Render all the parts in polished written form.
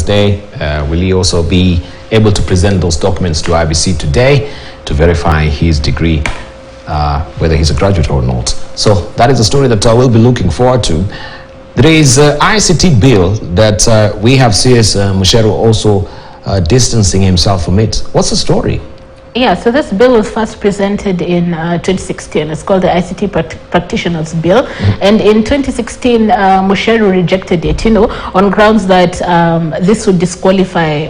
day. Will he also be able to present those documents to IBC today to verify his degree, whether he's a graduate or not? So that is a story that we'll be looking forward to. There is an ICT bill that we have CS Mucheru also distancing himself from it. What's the story? Yeah, so this bill was first presented in 2016. It's called the ICT Practitioners Bill. And in 2016, Mucheru rejected it, on grounds that this would disqualify,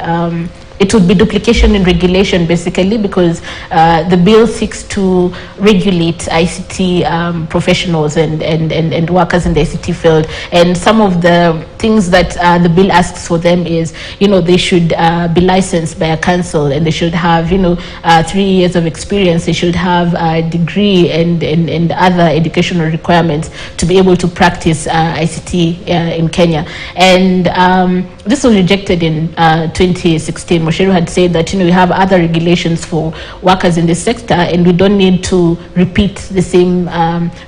it would be duplication in regulation, basically, because the bill seeks to regulate ICT professionals and workers in the ICT field. And some of the things that the bill asks for them is, they should be licensed by a council, and they should have, 3 years of experience. They should have a degree and other educational requirements to be able to practice ICT in Kenya. And this was rejected in 2016. Mucheru had said that, we have other regulations for workers in this sector, and we don't need to repeat the same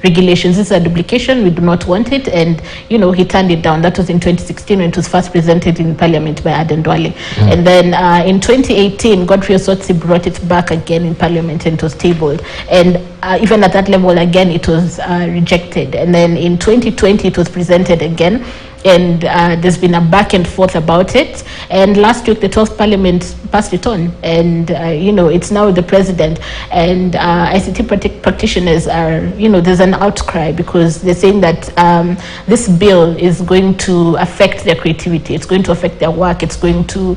regulations. This is a duplication. We do not want it. And, he turned it down. That was in 2016 when it was first presented in Parliament by Aden Duale. And then in 2018, Godfrey Osotsi brought it back again in Parliament, and it was tabled. And even at that level, again, it was rejected. And then in 2020, it was presented again. And there's been a back and forth about it. And last week, the 12th Parliament passed it on. And, it's now the president. And ICT practitioners are, there's an outcry because they're saying that this bill is going to affect their creativity. It's going to affect their work. It's going to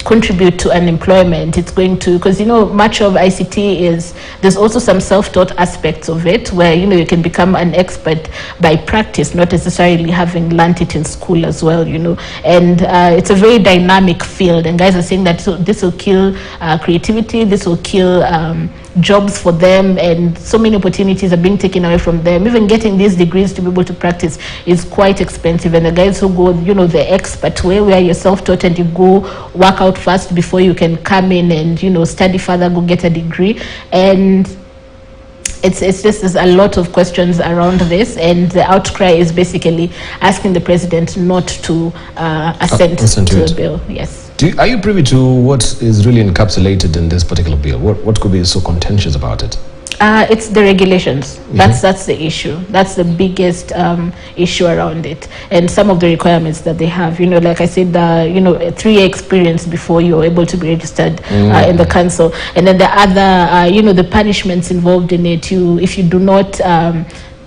contribute to unemployment. It's going to, because much of ICT is, there's also some self-taught aspects of it where you can become an expert by practice, not necessarily having learnt it in school as well. And it's a very dynamic field, and guys are saying that this will kill creativity, this will kill jobs for them, and so many opportunities are being taken away from them. Even getting these degrees to be able to practice is quite expensive, and the guys who go the expert way, where you're self-taught and you go work out first before you can come in and study further, go get a degree. And it's just, there's a lot of questions around this, and the outcry is basically asking the president not to assent to the bill. Yes. Are you privy to what is really encapsulated in this particular bill? What could be so contentious about it? It's the regulations. That's the issue. That's the biggest issue around it, and some of the requirements that they have. Like I said, a 3-year experience before you're able to be registered in the council, and then the other, the punishments involved in it. If you do not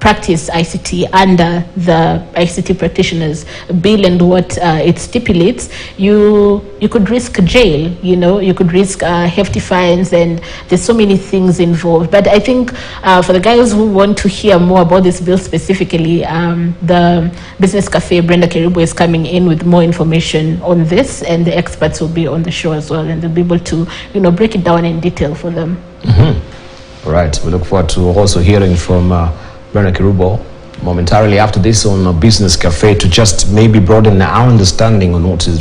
practice ICT under the ICT practitioners bill and what it stipulates, you could risk jail, you could risk hefty fines, and there's so many things involved. But I think for the guys who want to hear more about this bill specifically, the Business Cafe, Brenda Kerubo, is coming in with more information on this, and the experts will be on the show as well, and they'll be able to break it down in detail for them. All right, we look forward to also hearing from Brenda Kerubo momentarily after this on Business Cafe, to just maybe broaden our understanding on what is